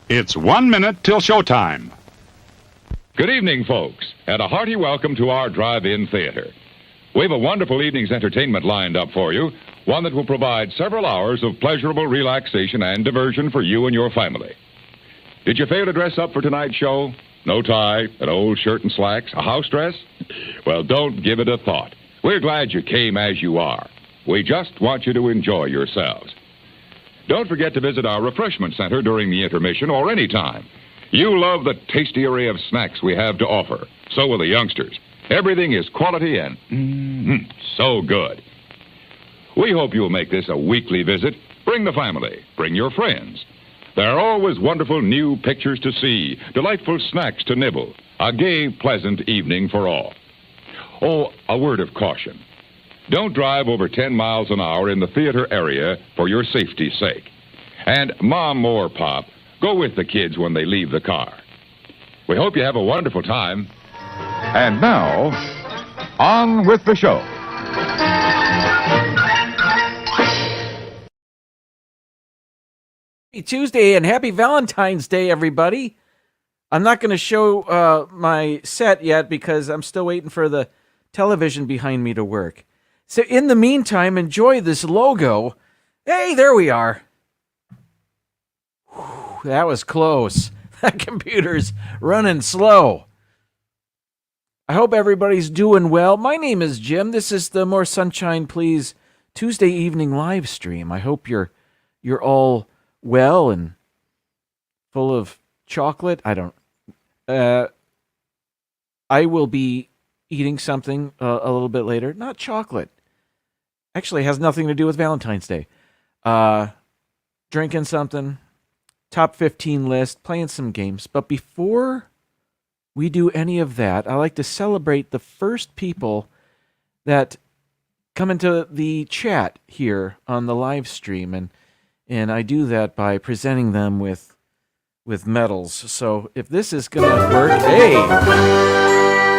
It's 1 minute till showtime. Good evening, folks, and a hearty welcome to our drive-in theater. We have a wonderful evening's entertainment lined up for you, one that will provide several hours of pleasurable relaxation and diversion for you and your family. Did you fail to dress up for tonight's show? No tie, an old shirt and slacks, a house dress? Well, don't give it a thought. We're glad you came as you are. We just want you to enjoy yourselves. Don't forget to visit our refreshment center during the intermission or any time. You love the tasty array of snacks we have to offer. So will the youngsters. Everything is quality and so good. We hope you'll make this a weekly visit. Bring the family. Bring your friends. There are always wonderful new pictures to see, delightful snacks to nibble, a gay, pleasant evening for all. Oh, a word of caution. Don't drive over 10 miles an hour in the theater area for your safety's sake. And Mom or Pop, go with the kids when they leave the car. We hope you have a wonderful time. And now, on with the show. Happy Tuesday and happy Valentine's Day, everybody. I'm not going to show my set yet because I'm still waiting for the television behind me to work. So in the meantime, enjoy this logo. Hey, there we are. Whew, that was close. That computer's running slow. I hope everybody's doing well. My name is Jim. This is the More Sunshine, Please Tuesday evening live stream. I hope you're all well and full of chocolate. I will be eating something a little bit later. Not chocolate. Actually, it has nothing to do with Valentine's Day. Drinking something, top 15 list, playing some games. But before we do any of that, I like to celebrate the first people that come into the chat here on the live stream. And I do that by presenting them with medals. So if this is going to work, hey!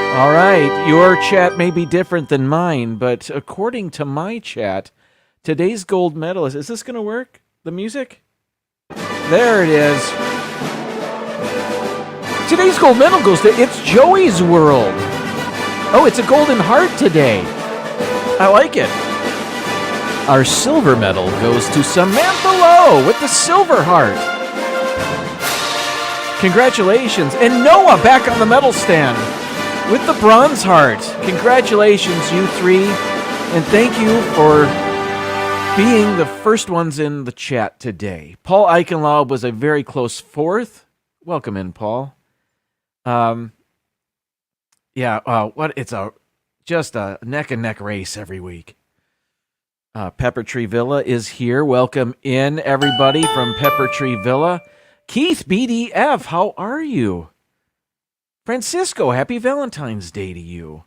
All right, your chat may be different than mine, but according to my chat, today's gold medalist, is this going to work? The music? There it is. Today's gold medal goes to It's Joey's World. Oh, it's a golden heart today. I like it. Our silver medal goes to Samantha Lowe with the silver heart. Congratulations. And Noah back on the medal stand with the bronze heart. Congratulations, you three. And thank you for being the first ones in the chat today. Paul Eichenlaub was a very close fourth. Welcome in, Paul. It's just a neck and neck race every week. Pepper Tree Villa is here. Welcome in, everybody from Pepper Tree Villa. Keith BDF, how are you? Francisco, happy Valentine's Day to you.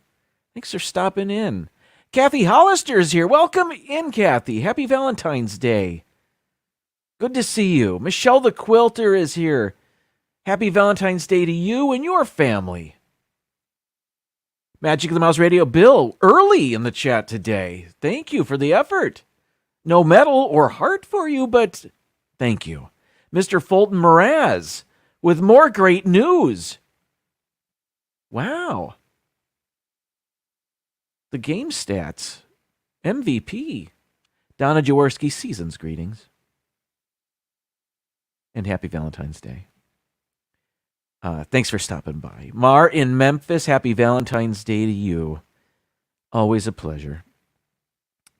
Thanks for stopping in. Kathy Hollister is here. Welcome in, Kathy. Happy Valentine's Day. Good to see you. Michelle the Quilter is here. Happy Valentine's Day to you and your family. Magic of the Mouse Radio, Bill, early in the chat today. Thank you for the effort. No medal or heart for you, but thank you. Mr. Fulton Mraz with more great news. Wow. The game stats. MVP. Donna Jaworski, season's greetings. And happy Valentine's Day. Thanks for stopping by. Mar in Memphis, happy Valentine's Day to you. Always a pleasure.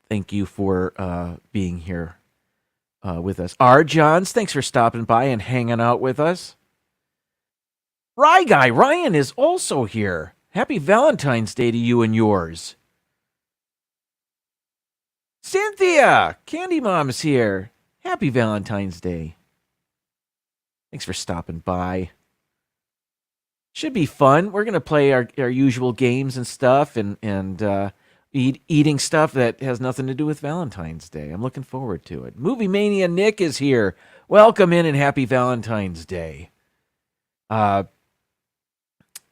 Thank you for being here with us. R. Johns, thanks for stopping by and hanging out with us. Rye Guy, Ryan is also here. Happy Valentine's Day to you and yours. Cynthia, Candy Mom's here. Happy Valentine's Day. Thanks for stopping by. Should be fun. We're going to play our usual games and stuff and eating stuff that has nothing to do with Valentine's Day. I'm looking forward to it. Movie Mania Nick is here. Welcome in and happy Valentine's Day.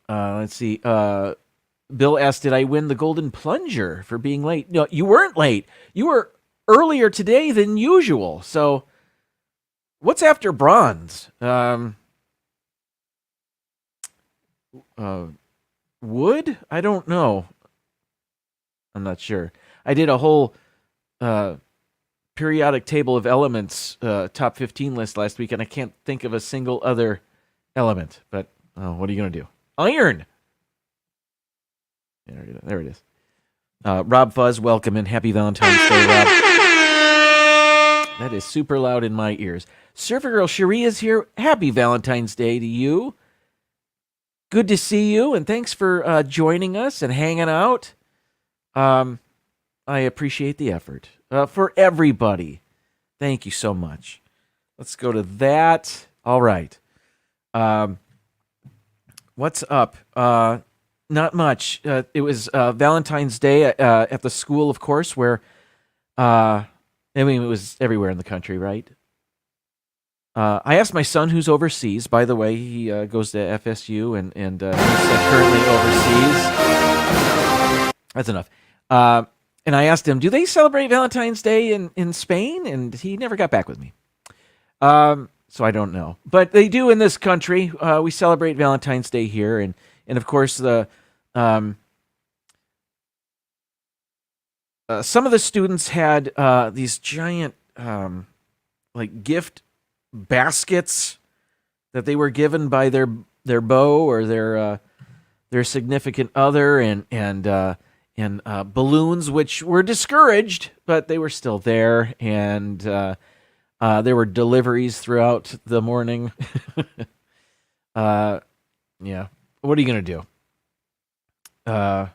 Let's see. Bill asked, did I win the Golden Plunger for being late? No, you weren't late. You were earlier today than usual. So what's after bronze? wood? I don't know. I'm not sure. I did a whole periodic table of elements top 15 list last week, and I can't think of a single other element. But what are you going to do? Iron! There it is. Rob Fuzz, welcome and happy Valentine's Day, Rob. That is super loud in my ears. Surfer Girl Cherie is here. Happy Valentine's Day to you. Good to see you, and thanks for joining us and hanging out. I appreciate the effort. For everybody, thank you so much. Let's go to that. All right. What's up? Not much. It was Valentine's Day at the school, of course, where, it was everywhere in the country, right? I asked my son, who's overseas. By the way, he goes to FSU and he's currently overseas. That's enough. And I asked him, do they celebrate Valentine's Day in Spain? And he never got back with me. So I don't know. But they do in this country. We celebrate Valentine's Day here. And of course, some of the students had these giant gift baskets that they were given by their beau or their significant other, and balloons, which were discouraged, but they were still there, and there were deliveries throughout the morning. Yeah, what are you gonna do? And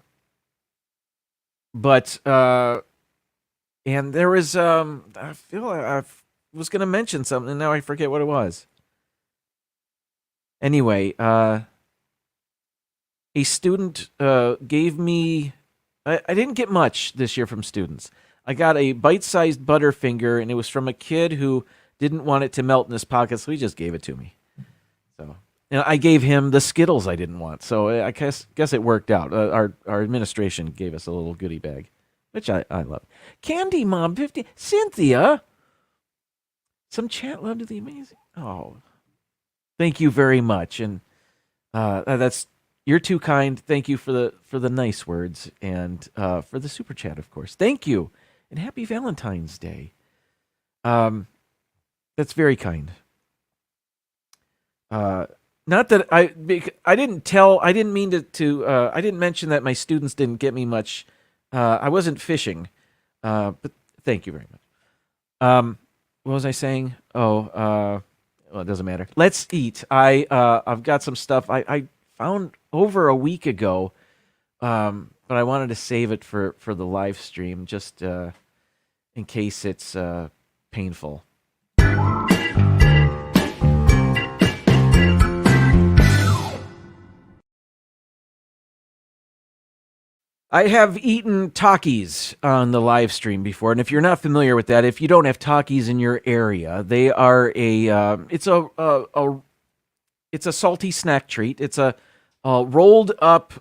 there was I feel like I was gonna mention something, and now I forget what it was. Anyway, a student gave me. I didn't get much this year from students. I got a bite-sized Butterfinger, and it was from a kid who didn't want it to melt in his pocket, so he just gave it to me. So, and I gave him the Skittles I didn't want, so I guess it worked out. Our administration gave us a little goodie bag, which I love. Candy Mom 50, Cynthia. Some chat love to the amazing. Oh, thank you very much, and you're too kind. Thank you for the nice words and for the super chat, of course. Thank you, and happy Valentine's Day. That's very kind. Not that I didn't mean to I didn't mention that my students didn't get me much. I wasn't fishing, but thank you very much. What was I saying? Well, it doesn't matter. Let's eat. I've got some stuff I found over a week ago, but I wanted to save it for the live stream just in case it's painful. I have eaten Takis on the live stream before, and if you're not familiar with that, if you don't have Takis in your area, they are it's a salty snack treat. It's a rolled up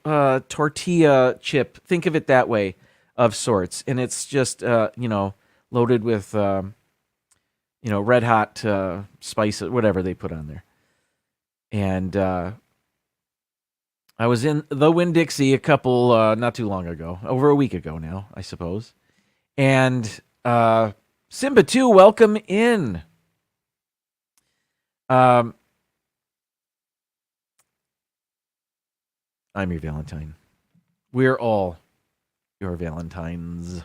tortilla chip. Think of it that way, of sorts, and it's just loaded with red hot spices, whatever they put on there, and. I was in the Winn-Dixie a couple, not too long ago, over a week ago now, I suppose. And Simba 2, welcome in. I'm your Valentine. We're all your Valentines.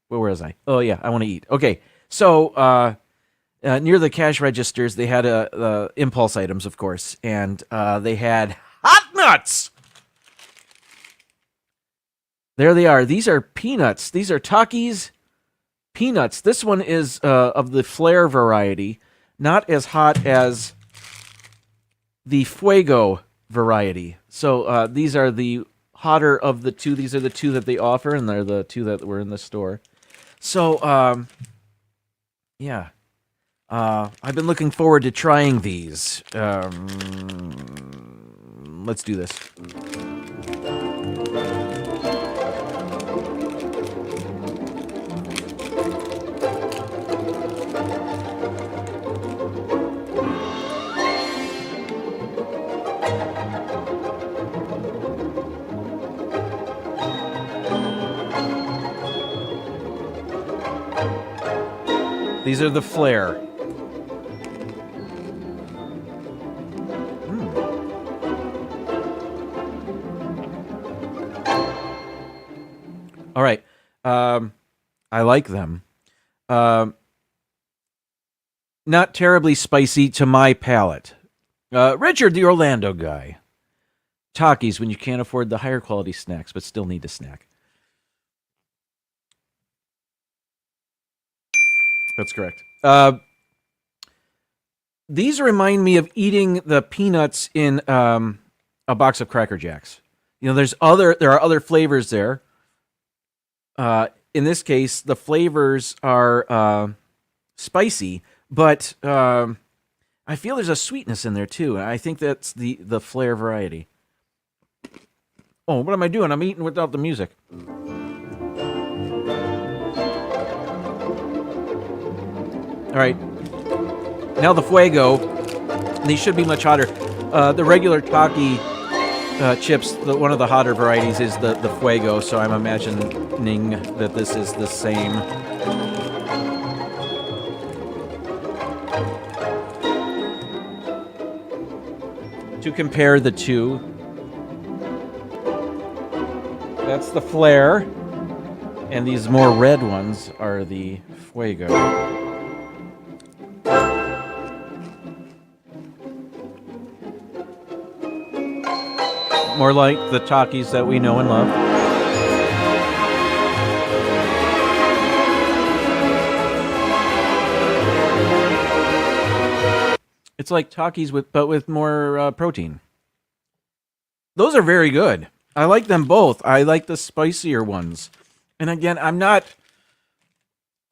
Where was I? Oh, yeah, I want to eat. Okay, so near the cash registers, they had impulse items, of course, and they had hot nuts! There they are. These are peanuts. These are Takis peanuts. This one is of the Flare variety, not as hot as the Fuego variety. So these are the hotter of the two. These are the two that they offer, and they're the two that were in the store. So, yeah. I've been looking forward to trying these. Let's do this. These are the Flare. All right. I like them. Not terribly spicy to my palate. Richard, the Orlando guy. Takis when you can't afford the higher quality snacks, but still need a snack. That's correct. These remind me of eating the peanuts in a box of Cracker Jacks. You know, there are other flavors there. In this case, the flavors are spicy, but I feel there's a sweetness in there too. I think that's the Flare variety. Oh, what am I doing? I'm eating without the music. All right. Now the Fuego. These should be much hotter. The regular Taki chips, one of the hotter varieties is the Fuego, so I'm imagining that this is the same. To compare the two, that's the Flare, and these more red ones are the Fuego. More like the Takis that we know and love. It's like Takis but with more protein. Those are very good. I like them both. I like the spicier ones. And again, I'm not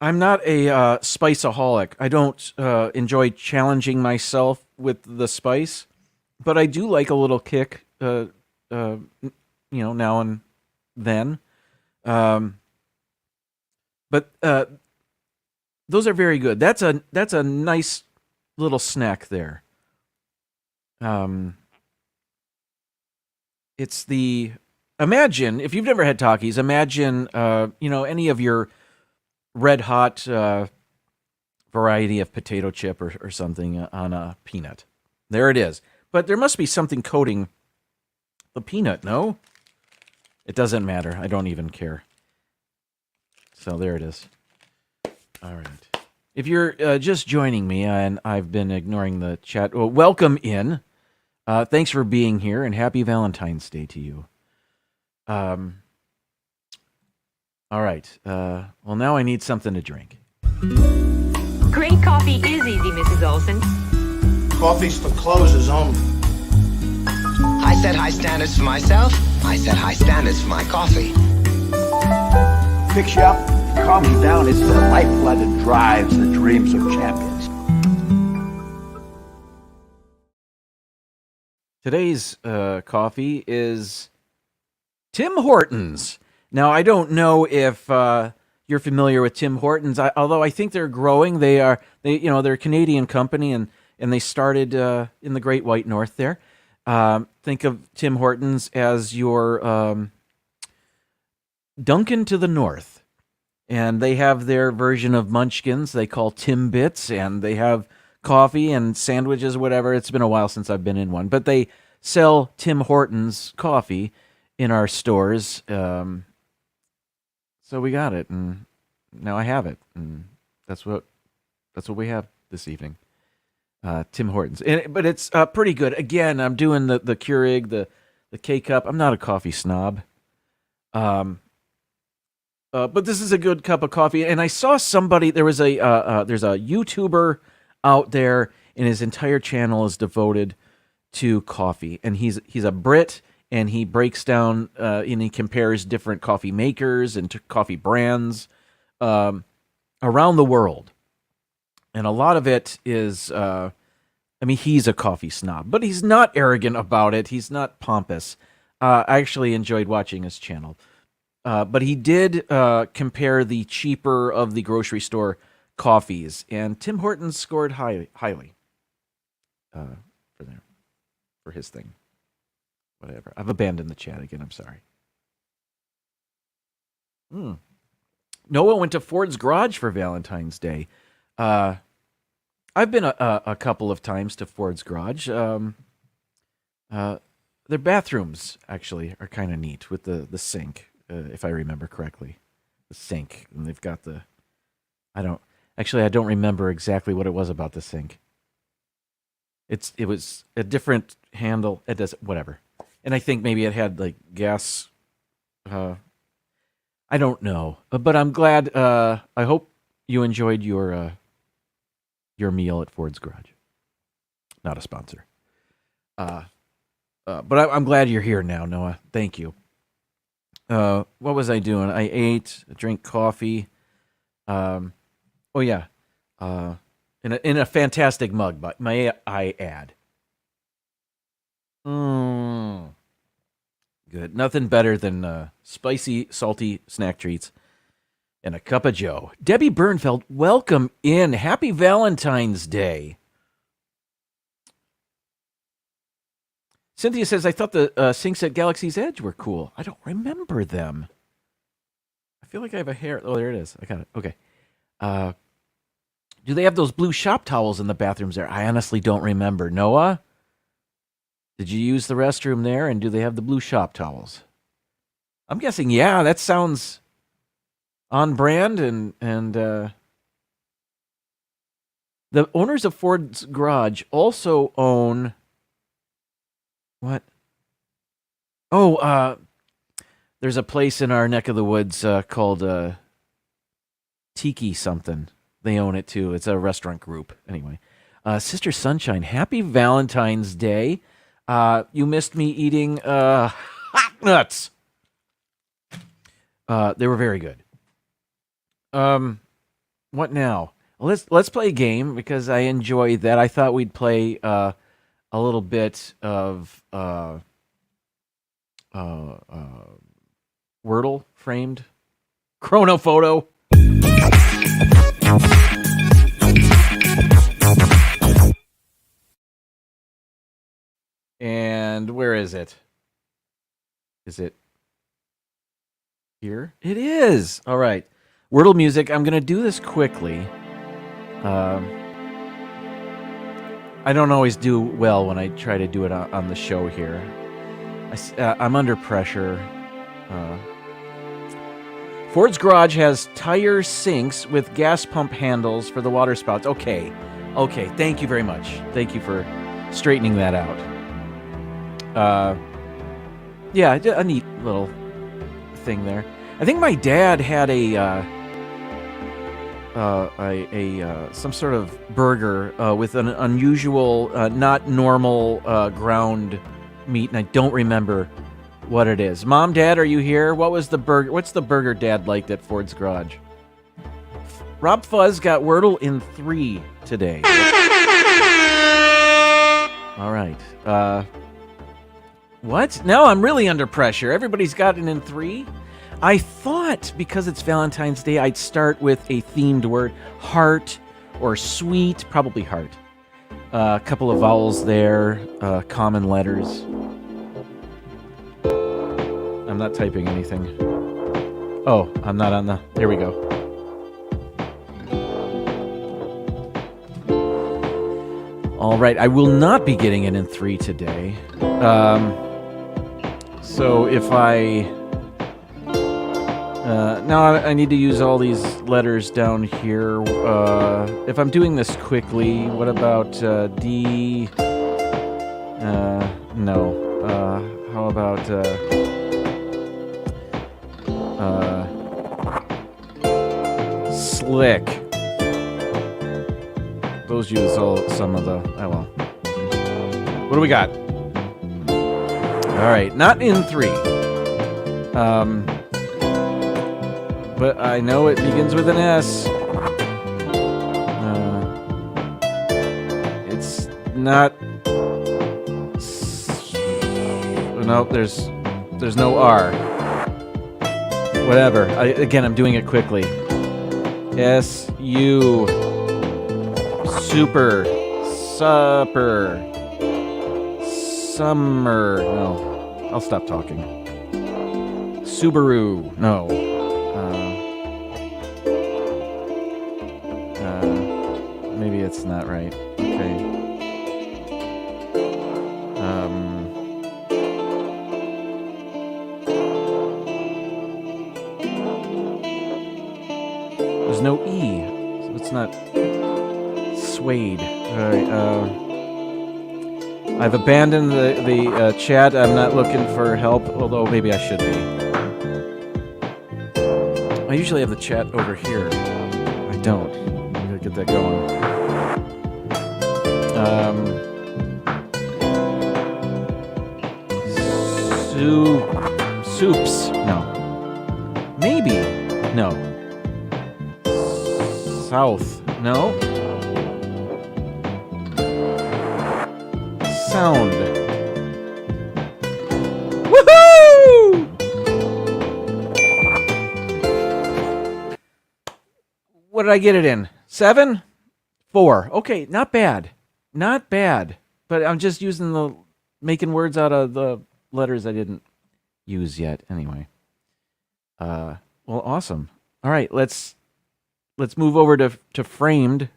a spiceaholic. I don't enjoy challenging myself with the spice, but I do like a little kick. Now and then. But those are very good. That's a nice little snack there. It's imagine, if you've never had Takis, imagine, any of your red hot variety of potato chip or something on a peanut. There it is. But there must be something coating the peanut, no? It doesn't matter. I don't even care. So there it is. All right. If you're just joining me and I've been ignoring the chat, well, welcome in. Thanks for being here and happy Valentine's Day to you. All right. Well, now I need something to drink. Great coffee is easy, Mrs. Olson. Coffee's for closers only. I set high standards for myself. I set high standards for my coffee. Fix you up, calm you down. It's the lifeblood that drives the dreams of champions. Today's coffee is Tim Hortons. Now, I don't know if you're familiar with Tim Hortons, although I think they're growing. They're a Canadian company, and they started in the Great White North there. Think of Tim Hortons as your Dunkin' to the North. And they have their version of Munchkins they call Timbits, and they have coffee and sandwiches, whatever. It's been a while since I've been in one. But they sell Tim Hortons coffee in our stores. So we got it, and now I have it. And that's what we have this evening. Tim Hortons. But it's pretty good. Again, I'm doing the Keurig, the K-Cup. I'm not a coffee snob. But this is a good cup of coffee. And I saw somebody, there's a YouTuber out there, and his entire channel is devoted to coffee. And he's a Brit, and he breaks down and he compares different coffee makers and coffee brands around the world. And a lot of it is, he's a coffee snob, but he's not arrogant about it. He's not pompous. I actually enjoyed watching his channel. But he did compare the cheaper of the grocery store coffees, and Tim Hortons scored highly for his thing. Whatever. I've abandoned the chat again. I'm sorry. Noah went to Ford's Garage for Valentine's Day. I've been a couple of times to Ford's Garage. Their bathrooms actually are kind of neat with the sink, if I remember correctly. The sink, and they've got I don't remember exactly what it was about the sink. It was a different handle. It does whatever, and I think maybe it had like gas. I don't know, but I'm glad. I hope you enjoyed your meal at Ford's Garage. Not a sponsor. But I'm glad you're here now, Noah. Thank you. What was I doing? I ate, drank coffee. Oh yeah. In a fantastic mug, but may I add. Good. Nothing better than spicy, salty snack treats and a cup of joe. Debbie Bernfeld, welcome in. Happy Valentine's Day. Cynthia says, I thought the sinks at Galaxy's Edge were cool. I don't remember them. I feel like I have a hair. Oh, there it is. I got it. Okay. Do they have those blue shop towels in the bathrooms there? I honestly don't remember. Noah, did you use the restroom there, and do they have the blue shop towels? I'm guessing, yeah, that sounds on brand, and the owners of Ford's Garage also own what? Oh, there's a place in our neck of the woods called Tiki something. They own it too. It's a restaurant group. Anyway, Sister Sunshine, happy Valentine's Day. You missed me eating hot nuts. They were very good. What now? Well, let's play a game because I enjoy that. I thought we'd play a little bit of Wordle framed chrono photo. And where is it? Is it here? It is. All right. Wordle music. I'm going to do this quickly. I don't always do well when I try to do it on the show here. I'm under pressure. Ford's Garage has tire sinks with gas pump handles for the water spouts. Okay. Thank you very much. Thank you for straightening that out. Yeah, a neat little thing there. I think my dad had some sort of burger with an unusual, not normal ground meat, and I don't remember what it is. Mom, Dad, are you here? What's the burger Dad liked at Ford's Garage? Rob Fuzz got Wordle in 3 today. All right. What? No, I'm really under pressure. Everybody's gotten in 3. I thought because it's Valentine's Day, I'd start with a themed word, heart or sweet, probably heart. A couple of vowels there, common letters. I'm not typing anything. Oh, I'm not on the... There we go. All right, I will not be getting it in 3 today. So if I... now I need to use all these letters down here. If I'm doing this quickly, what about D? No. How about slick? Those use some of the... Oh well. What do we got? All right, not in 3. But I know it begins with an S. It's not... Nope, there's no R. Whatever. I'm doing it quickly. S-U... Super. Supper. Summer. No. I'll stop talking. Subaru. No. that's not right. Okay. There's no E, so it's not suede. All right. I've abandoned the chat. I'm not looking for help, although maybe I should be. I usually have the chat over here. I don't. I gotta get that going. Soups. No. Maybe. No. South. No. Sound. Woohoo! What did I get it in? 7? 4. Okay, not bad. Not bad. But I'm just making words out of the letters I didn't use yet. Anyway. Well, awesome. All right, let's move over to framed.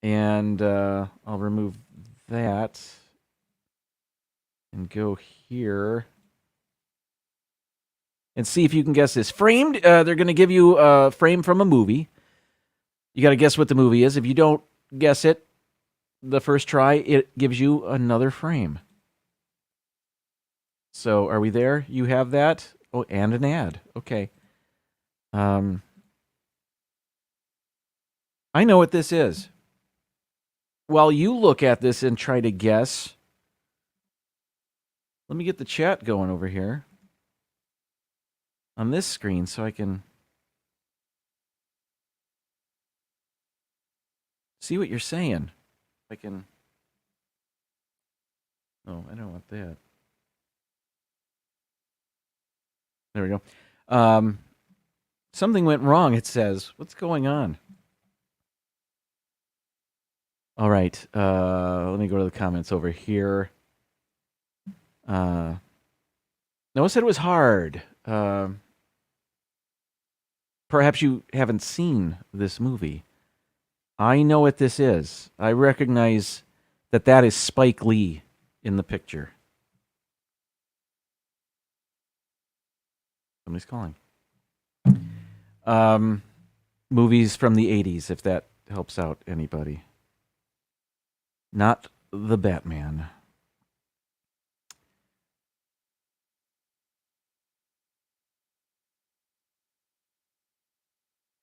And I'll remove that. And go here. And see if you can guess this. Framed, they're going to give you a frame from a movie. You got to guess what the movie is. If you don't guess it the first try, it gives you another frame. So are we there? You have that? Oh, and an ad. Okay. I know what this is. While you look at this and try to guess, let me get the chat going over here on this screen so I can see what you're saying. I can... Oh, I don't want that. There we go. Something went wrong, it says. What's going on? All right. Let me go to the comments over here. Noah said it was hard. Perhaps you haven't seen this movie. I know what this is. I recognize that is Spike Lee in the picture. Somebody's calling. Movies from the 80s, if that helps out anybody. Not the Batman.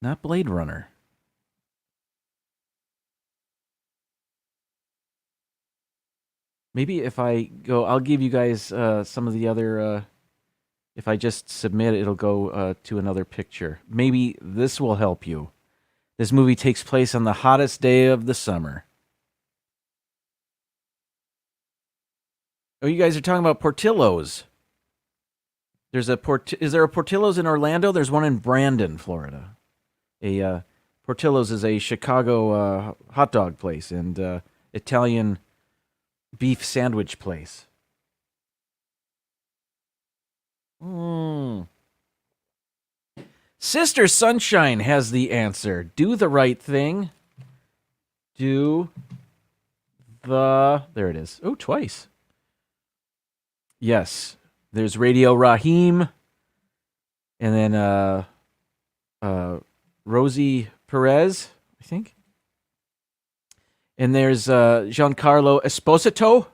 Not Blade Runner. Maybe if I go, I'll give you guys some of the other... if I just submit, it'll go to another picture. Maybe this will help you. This movie takes place on the hottest day of the summer. Oh, you guys are talking about Portillo's. Is there a Portillo's in Orlando? There's one in Brandon, Florida. Portillo's is a Chicago hot dog place and Italian beef sandwich place. Sister Sunshine has the answer. Do the right thing. There it is. Oh, twice. Yes. There's Radio Raheem. And then Rosie Perez, I think. And there's Giancarlo Esposito.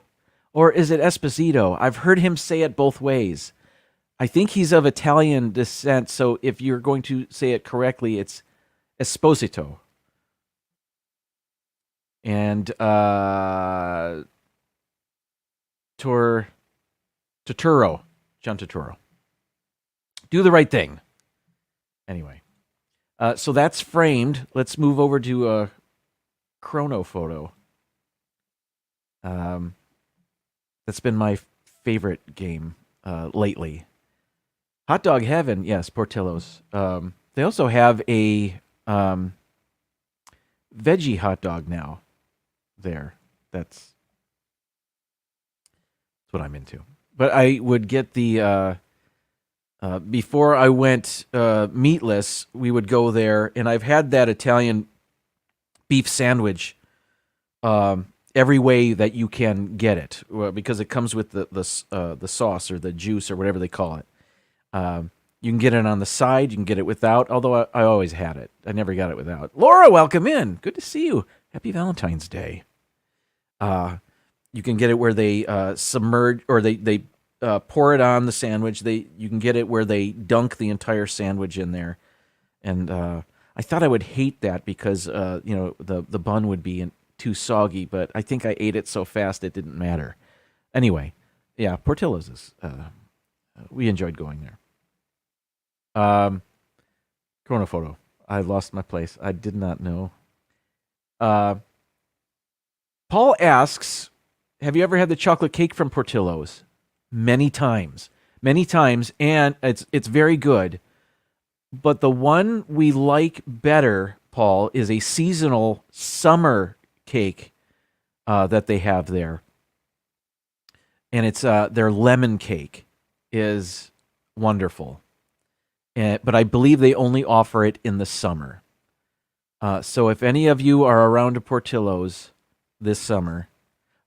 Or is it Esposito? I've heard him say it both ways. I think he's of Italian descent, so if you're going to say it correctly, it's Esposito. And Turturro, John Turturro. Do the right thing. Anyway, so that's framed. Let's move over to a chrono photo. That's been my favorite game lately. Hot Dog Heaven, yes, Portillo's. They also have a veggie hot dog now there. That's what I'm into. But I would get the... before I went meatless, we would go there, and I've had that Italian beef sandwich every way that you can get it, because it comes with the sauce or the juice or whatever they call it. You can get it on the side. You can get it without, although I always had it. I never got it without. Laura, welcome in. Good to see you. Happy Valentine's Day. You can get it where they submerge, or they pour it on the sandwich. You can get it where they dunk the entire sandwich in there. And I thought I would hate that because the bun would be too soggy, but I think I ate it so fast it didn't matter. Anyway, yeah, Portillo's is we enjoyed going there. Corona photo. I lost my place. I did not know. Paul asks, have you ever had the chocolate cake from Portillo's? Many times, and it's very good. But the one we like better, Paul, is a seasonal summer cake that they have there, and it's their lemon cake is wonderful. But I believe they only offer it in the summer. So if any of you are around to Portillo's this summer,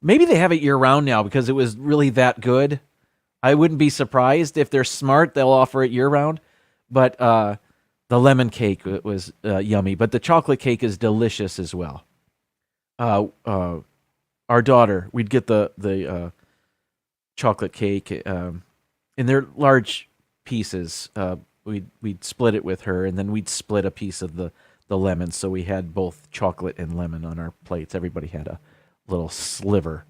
maybe they have it year-round now because it was really that good. I wouldn't be surprised. If they're smart, they'll offer it year-round. But the lemon cake was yummy. But the chocolate cake is delicious as well. Our daughter, we'd get the chocolate cake in their large pieces. We'd split it with her, and then we'd split a piece of the lemon. So we had both chocolate and lemon on our plates. Everybody had a little sliver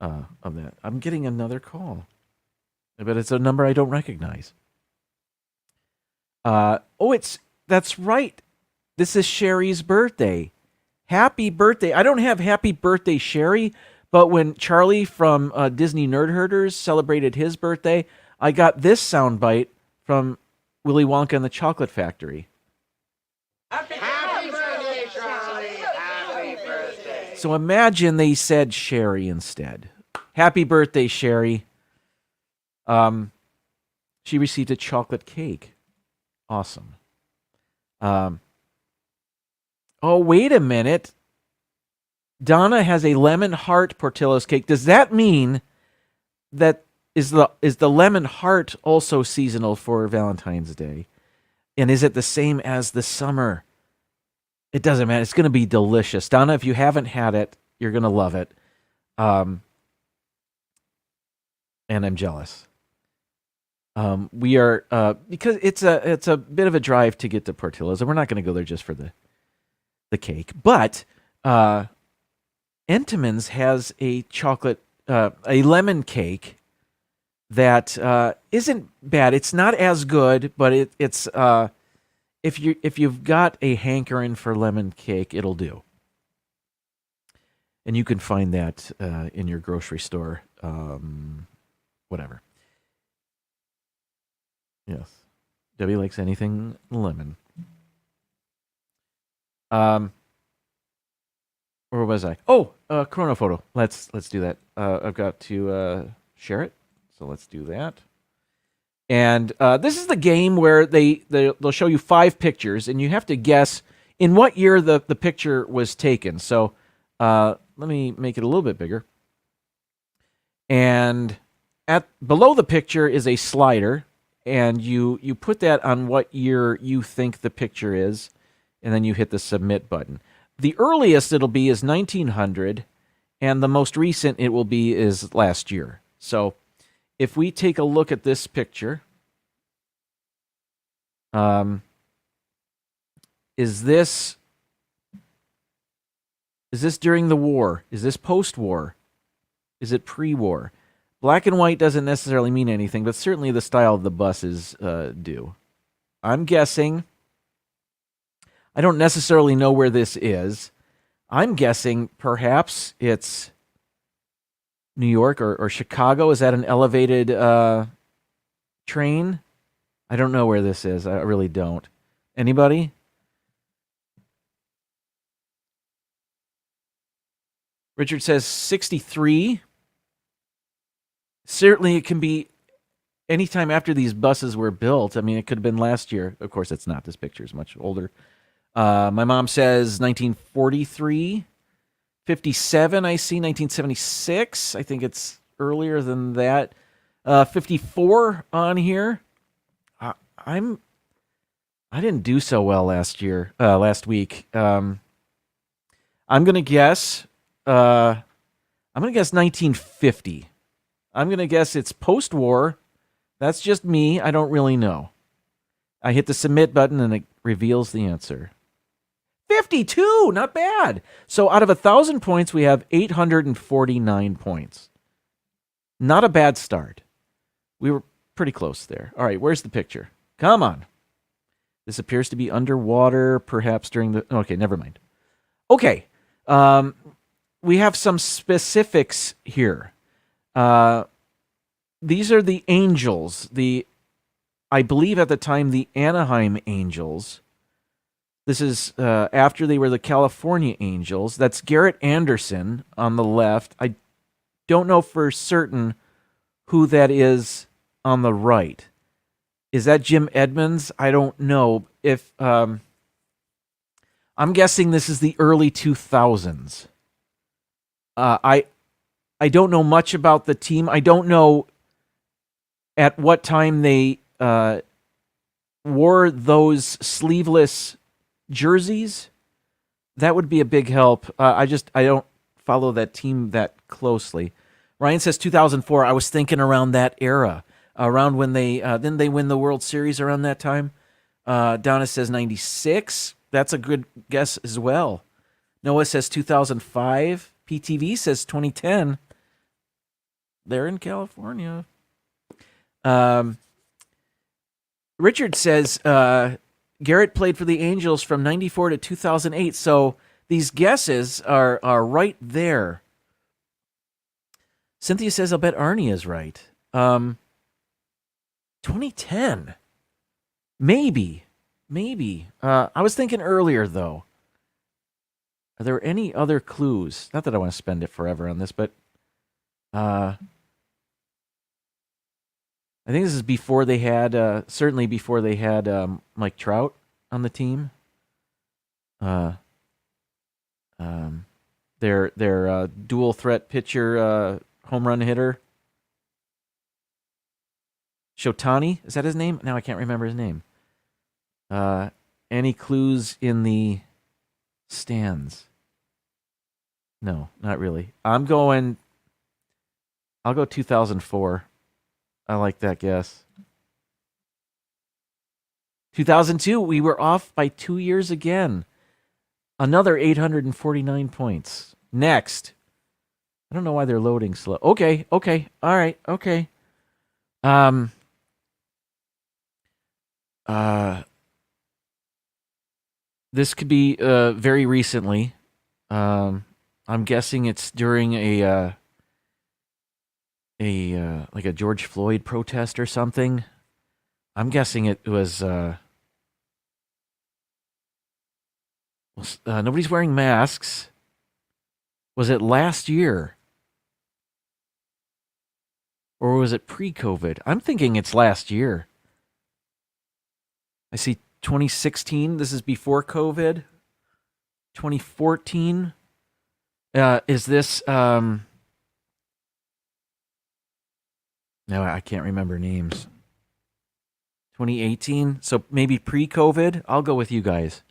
of that. I'm getting another call, but it's a number I don't recognize. That's right. This is Sherry's birthday. Happy birthday. I don't have happy birthday, Sherry, but when Charlie from Disney Nerd Herders celebrated his birthday, I got this soundbite from Willy Wonka and the Chocolate Factory. Happy birthday, Charlie. Happy birthday. So imagine they said Sherry instead. Happy birthday, Sherry. She received a chocolate cake. Awesome. Oh, wait a minute. Donna has a lemon heart Portillo's cake. Does that mean that is the lemon heart also seasonal for Valentine's Day? And is it the same as the summer? It doesn't matter. It's going to be delicious. Donna, if you haven't had it, you're going to love it. And I'm jealous. We are because it's a bit of a drive to get to Portillo's, and we're not going to go there just for the cake. But Entenmann's has a lemon cake that isn't bad. It's not as good, but it's if you've got a hankering for lemon cake, it'll do. And you can find that in your grocery store, whatever. Yes, Debbie likes anything lemon. Where was I? Oh, Chrono Photo. Let's do that. I've got to share it, so let's do that. And this is the game where they'll show you 5 pictures, and you have to guess in what year the picture was taken. So let me make it a little bit bigger. And below the picture is a slider, and you put that on what year you think the picture is, and then you hit the submit button. The earliest it'll be is 1900, and the most recent it will be is last year. So if we take a look at this picture, is this during the war? Is this post-war? Is it pre-war? Black and white doesn't necessarily mean anything, but certainly the style of the buses do. I'm guessing. I don't necessarily know where this is. I'm guessing perhaps it's New York or Chicago. Is that an elevated train? I don't know where this is. I really don't. Anybody? Richard says 63. Certainly it can be anytime after these buses were built. I mean, it could have been last year. Of course, it's not. This picture is much older. My mom says 1943. 57, I see 1976. I think it's earlier than that. 54 on here. I didn't do so well last week. I'm gonna guess. I'm gonna guess 1950. I'm gonna guess it's post-war. That's just me. I don't really know. I hit the submit button and it reveals the answer. 52, not bad. So out of 1,000 points, we have 849 points. Not a bad start. We were pretty close there. All right, where's the picture? Come on. This appears to be underwater, perhaps during the... Okay, never mind. Okay, we have some specifics here. These are the Angels. I believe at the time, the Anaheim Angels. This is after they were the California Angels. That's Garrett Anderson on the left. I don't know for certain who that is on the right. Is that Jim Edmonds? I don't know. If I'm guessing this is the early 2000s. I don't know much about the team. I don't know at what time they wore those sleeveless jerseys. That would be a big help. I don't follow that team that closely. Ryan says 2004. I was thinking around that era, around when they didn't they win the World Series around that time. Donna says 96. That's a good guess as well. Noah says 2005. PTV says 2010. They're in California. Richard says Garrett played for the Angels from 94 to 2008. So these guesses are right there. Cynthia says, I'll bet Arnie is right. 2010. Maybe. I was thinking earlier, though. Are there any other clues? Not that I want to spend it forever on this, but I think this is before they had, certainly before they had Mike Trout on the team. Their dual threat pitcher, home run hitter. Shotani, is that his name? Now I can't remember his name. Any clues in the stands? No, not really. I'll go 2004. I like that guess. 2002, we were off by 2 years again. Another 849 points. Next. I don't know why they're loading slow. Okay. All right. Okay. This could be very recently. I'm guessing it's during a like a George Floyd protest or something. I'm guessing it was nobody's wearing masks. Was it last year? Or was it pre-COVID? I'm thinking it's last year. I see 2016. This is before COVID. 2014. Is this... No, I can't remember names. 2018. So maybe pre-COVID. I'll go with you guys.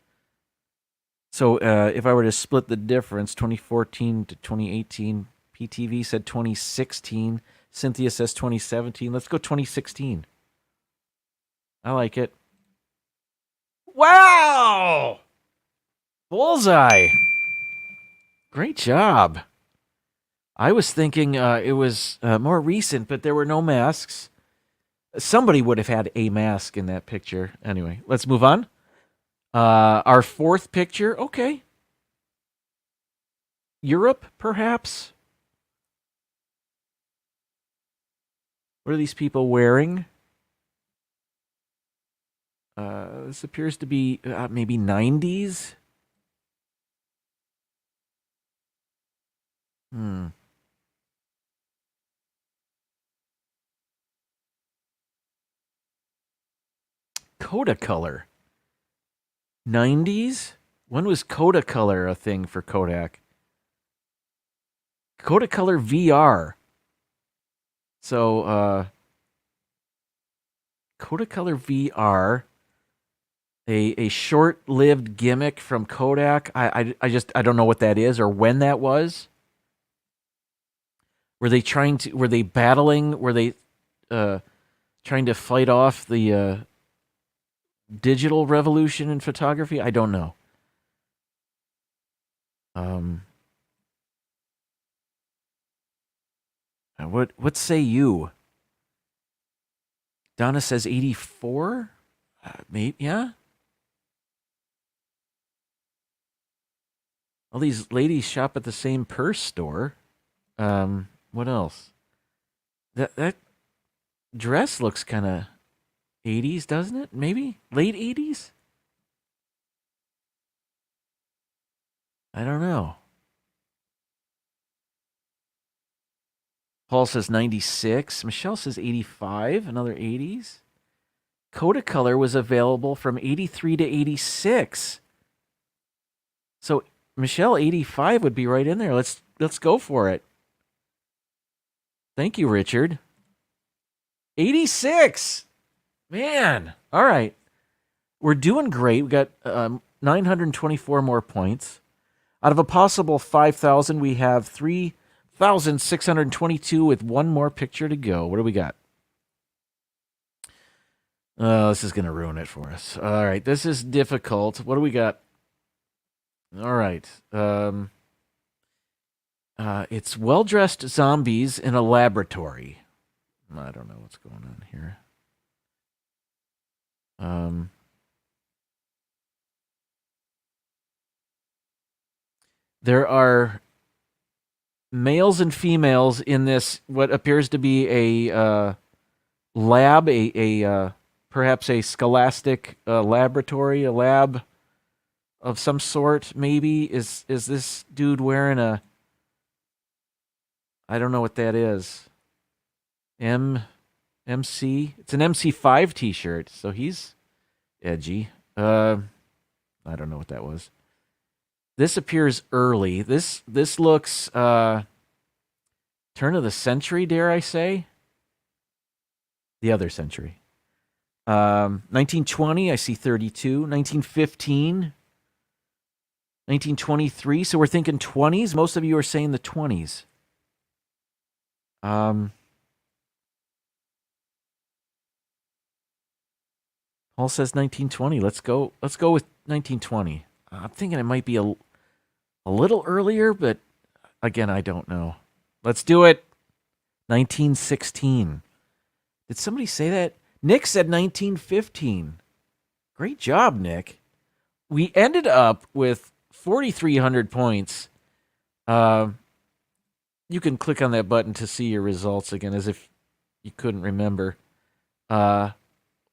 So if I were to split the difference, 2014 to 2018, PTV said 2016. Cynthia says 2017. Let's go 2016. I like it. Wow! Bullseye. Great job. I was thinking it was more recent, but there were no masks. Somebody would have had a mask in that picture. Anyway, let's move on. Our fourth picture. Okay. Europe, perhaps? What are these people wearing? This appears to be maybe 90s. Kodacolor. 90s? When was Kodacolor a thing for Kodak? Kodacolor VR. So, Kodacolor VR, a short-lived gimmick from Kodak. I don't know what that is or when that was. Were they battling? Were they trying to fight off the digital revolution in photography? I don't know. What say you? Donna says 84? Maybe, yeah? All these ladies shop at the same purse store. What else? That dress looks kind of 80s, doesn't it? Maybe? Late 80s? I don't know. Paul says 96. Michelle says 85, another 80s. Kodacolor was available from 83 to 86. So, Michelle, 85 would be right in there. Let's go for it. Thank you, Richard. 86! Man. All right. We're doing great. We got 924 more points. Out of a possible 5,000, we have 3,622 with one more picture to go. What do we got? This is going to ruin it for us. All right. This is difficult. What do we got? All right. It's well-dressed zombies in a laboratory. I don't know what's going on here. There are males and females in this, what appears to be a lab, perhaps a scholastic laboratory, a lab of some sort, maybe. Is this dude wearing a... I don't know what that is. MC? It's an MC5 t-shirt, so he's edgy. I don't know what that was. This appears early. This looks turn of the century, dare I say? The other century. 1920, I see 32. 1915. 1923, so we're thinking 20s. Most of you are saying the 20s. Paul says 1920. Let's go with 1920. I'm thinking it might be a little earlier, but again, I don't know. Let's do it. 1916. Did somebody say that? Nick said 1915. Great job, Nick. We ended up with 4,300 points. You can click on that button to see your results again, as if you couldn't remember. Well,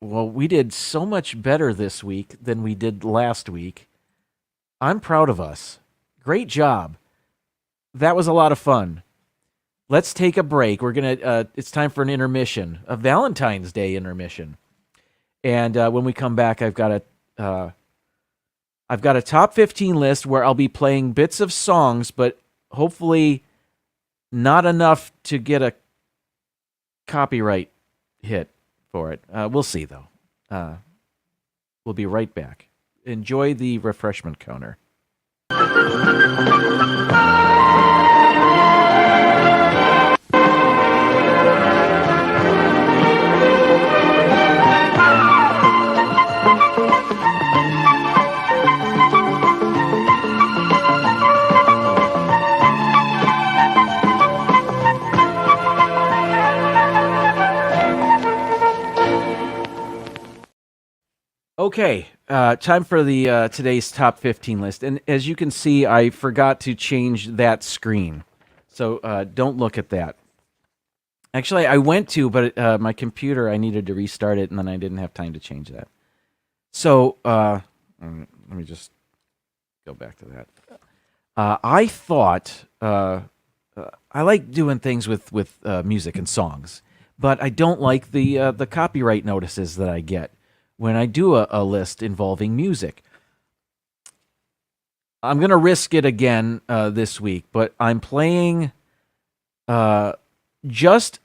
we did so much better this week than we did last week. I'm proud of us. Great job. That was a lot of fun. Let's take a break. We're gonna. It's time for an intermission, a Valentine's Day intermission. And when we come back, I've got a top 15 list where I'll be playing bits of songs, but hopefully not enough to get a copyright hit for it. We'll see, though. We'll be right back. Enjoy the refreshment counter. Okay, time for the today's top 15 list. And as you can see, I forgot to change that screen. So don't look at that. Actually, I went to, but my computer, I needed to restart it, and then I didn't have time to change that. So let me just go back to that. I thought, I like doing things with music and songs, but I don't like the copyright notices that I get when I do a list involving music. I'm going to risk it again this week, but I'm playing just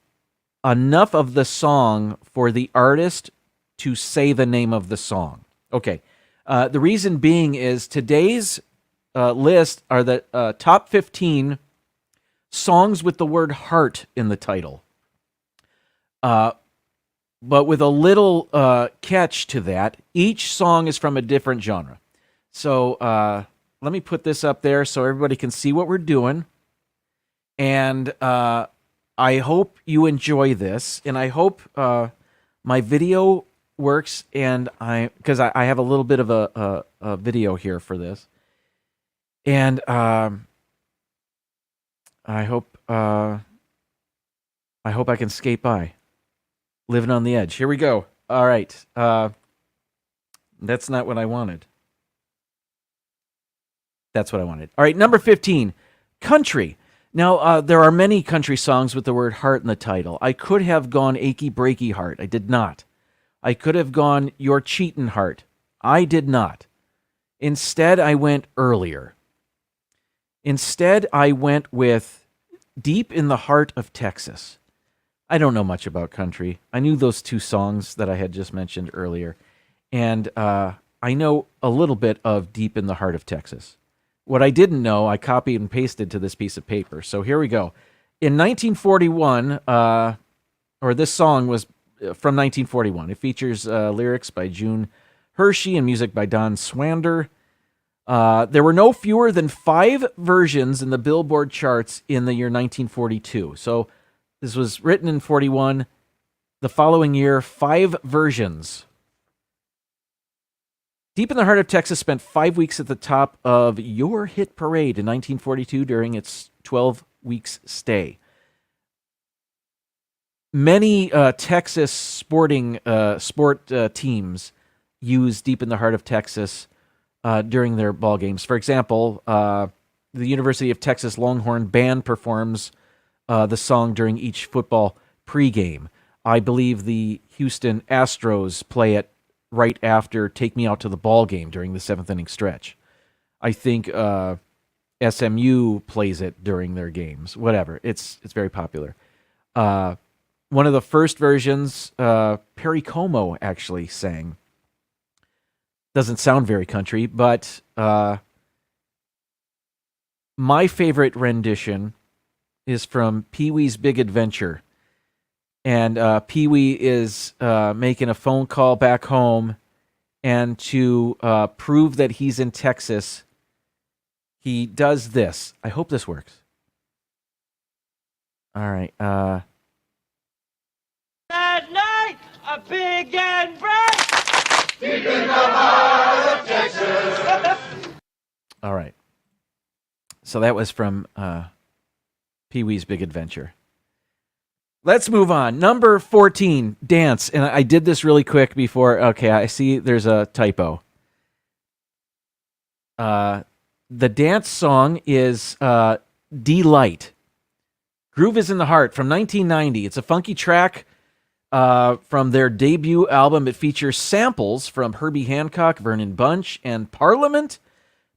enough of the song for the artist to say the name of the song. Okay. The reason being is today's list are the top 15 songs with the word heart in the title. But with a little catch to that, each song is from a different genre. So let me put this up there so everybody can see what we're doing. And I hope you enjoy this, and I hope my video works, and because I have a little bit of a video here for this, and I hope I can skate by. Living on the edge. Here we go. All right. That's not what I wanted. That's what I wanted. All right, number 15, country. Now, there are many country songs with the word heart in the title. I could have gone Achy Breaky Heart. I did not. I could have gone Your Cheatin' Heart. I did not. Instead, I went earlier. Instead, I went with Deep in the Heart of Texas. I don't know much about country. I knew those two songs that I had just mentioned earlier. And I know a little bit of Deep in the Heart of Texas. What I didn't know, I copied and pasted to this piece of paper. So here we go. In 1941, or this song was from 1941. It features lyrics by June Hershey and music by Don Swander. There were no fewer than 5 versions in the Billboard charts in the year 1942. So this was written in 41. The following year, 5 versions. Deep in the Heart of Texas spent 5 weeks at the top of your hit parade in 1942 during its 12 weeks stay. Many Texas sport teams use Deep in the Heart of Texas during their ball games. For example, the University of Texas Longhorn Band performs the song during each football pregame. I believe the Houston Astros play it right after Take Me Out to the Ball Game during the 7th inning stretch. I think SMU plays it during their games. Whatever. It's very popular. One of the first versions, Perry Como actually sang. Doesn't sound very country, but my favorite rendition is from Pee-wee's Big Adventure. And Pee-wee is making a phone call back home, and to prove that he's in Texas, he does this. I hope this works. All right. That night, a big and bright. Deep in the heart of Texas. All right. So that was from Pee-wee's Big Adventure. Let's move on. Number 14, dance. And I did this really quick before. Okay, I see there's a typo. The dance song is Delight. Groove is in the Heart from 1990. It's a funky track from their debut album. It features samples from Herbie Hancock, Vernon Bunch, and Parliament,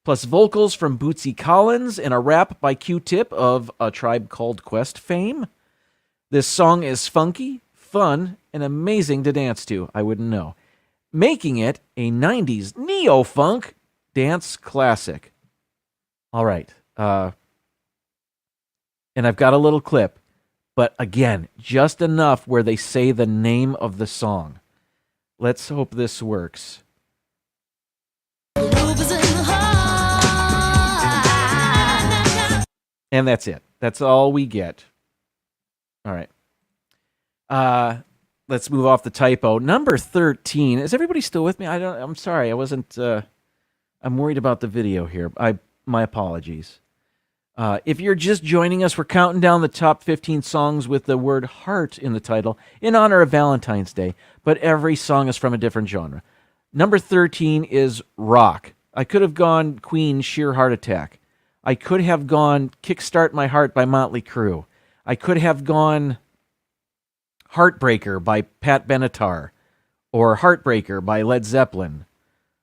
plus vocals from Bootsy Collins and a rap by Q-Tip of A Tribe Called Quest fame. This song is funky, fun, and amazing to dance to. I wouldn't know. Making it a 90s neo-funk dance classic. All right. And I've got a little clip. But again, just enough where they say the name of the song. Let's hope this works. And that's it. That's all we get. All right. Let's move off the typo. Number 13. Is everybody still with me? I'm sorry. I wasn't. I'm worried about the video here. My apologies. If you're just joining us, we're counting down the top 15 songs with the word heart in the title in honor of Valentine's Day, but every song is from a different genre. Number 13 is rock. I could have gone Queen, Sheer Heart Attack. I could have gone Kickstart My Heart by Motley Crue. I could have gone Heartbreaker by Pat Benatar, or Heartbreaker by Led Zeppelin,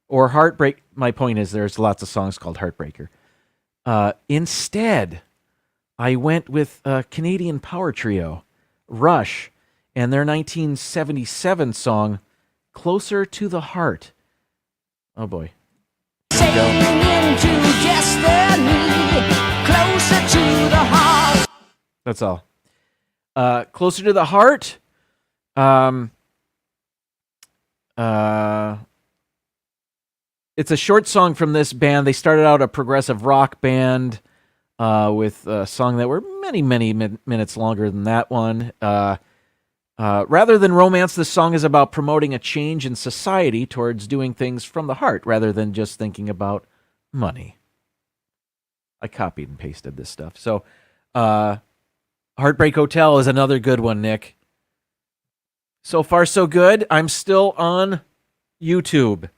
or My point is there's lots of songs called Heartbreaker. Instead, I went with a Canadian power trio, Rush, and their 1977 song, Closer to the Heart. Oh, boy. That's all. Closer to the Heart. It's a short song from this band. They started out a progressive rock band with a song that were many, many minutes longer than that one. Rather than romance, this song is about promoting a change in society towards doing things from the heart rather than just thinking about money. I copied and pasted this stuff. So, Heartbreak Hotel is another good one, Nick. So far, so good. I'm still on YouTube.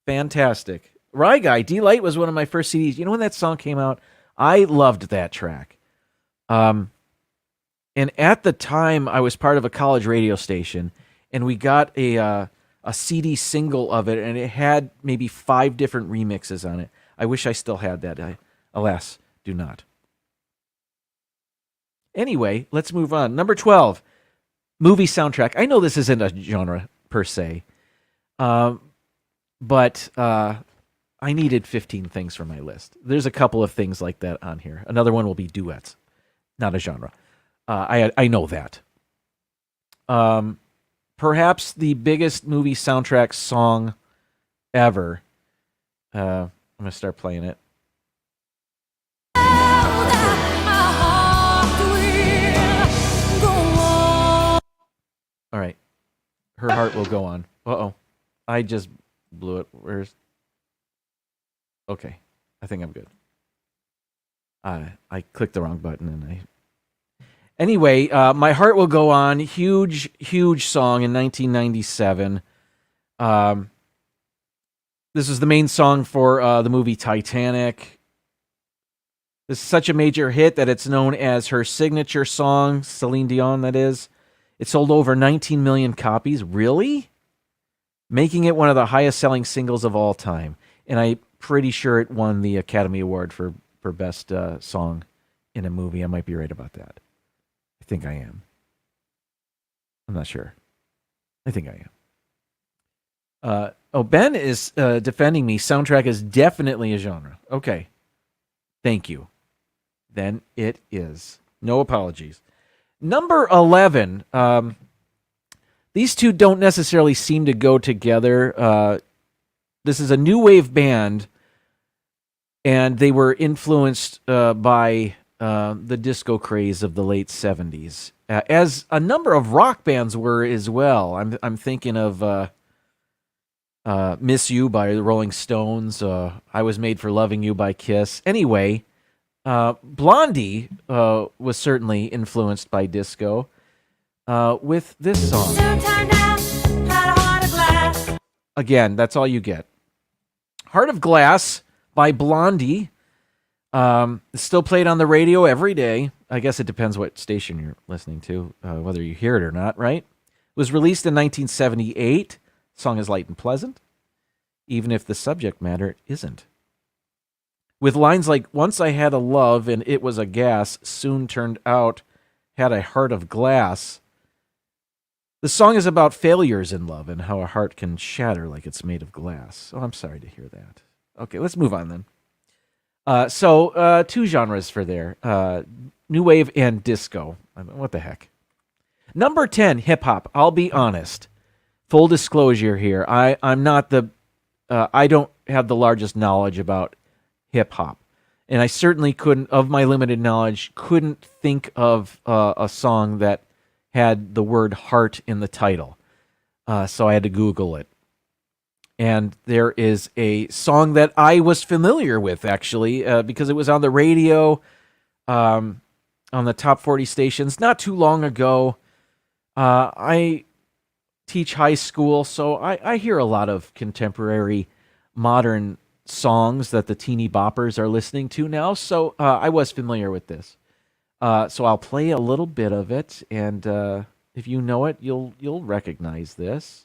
Fantastic. Rye Guy, D-Light was one of my first CDs. You know when that song came out? I loved that track. And at the time, I was part of a college radio station, and we got a CD single of it, and it had maybe 5 different remixes on it. I wish I still had that. I, alas, do not. Anyway, let's move on. Number 12, movie soundtrack. I know this isn't a genre per se, but I needed 15 things for my list. There's a couple of things like that on here. Another one will be duets, not a genre. I know that. Perhaps the biggest movie soundtrack song ever. I'm going to start playing it. All right. Her Heart Will Go On. Uh-oh. I just blew it. Where's... Okay. I think I'm good. I clicked the wrong button and I... Anyway, My Heart Will Go On. Huge, huge song in 1997. This is the main song for the movie Titanic. This is such a major hit that it's known as her signature song, Celine Dion, that is. It sold over 19 million copies. Really? Making it one of the highest-selling singles of all time. And I'm pretty sure it won the Academy Award for Best Song in a Movie. I might be right about that. I think I am. I'm not sure. I think I am. Ben is defending me. Soundtrack is definitely a genre. Okay. Thank you. Then it is. No apologies. Number 11. These two don't necessarily seem to go together. This is a new wave band, and they were influenced by the disco craze of the late 70s, as a number of rock bands were as well. I'm thinking of Miss You by the Rolling Stones, I Was Made for Loving You by Kiss. Anyway, Blondie was certainly influenced by disco with this song. Again, that's all you get. Heart of Glass by Blondie. It's still played on the radio every day. I guess it depends what station you're listening to, whether you hear it or not, right? It was released in 1978. The song is light and pleasant, even if the subject matter isn't. With lines like, once I had a love and it was a gas, soon turned out had a heart of glass. The song is about failures in love and how a heart can shatter like it's made of glass. Oh, I'm sorry to hear that. Okay, let's move on then. So 2 genres for there. New wave and disco. What the heck? Number 10, hip-hop. I'll be honest. Full disclosure here. I'm not the... I don't have the largest knowledge about hip-hop. And I certainly couldn't, of my limited knowledge, couldn't think of a song that had the word heart in the title. So I had to Google it. And there is a song that I was familiar with, actually, because it was on the radio, on the top 40 stations not too long ago. I teach high school, so I hear a lot of contemporary, modern songs that the teeny boppers are listening to now. So I was familiar with this. So I'll play a little bit of it, and if you know it, you'll recognize this.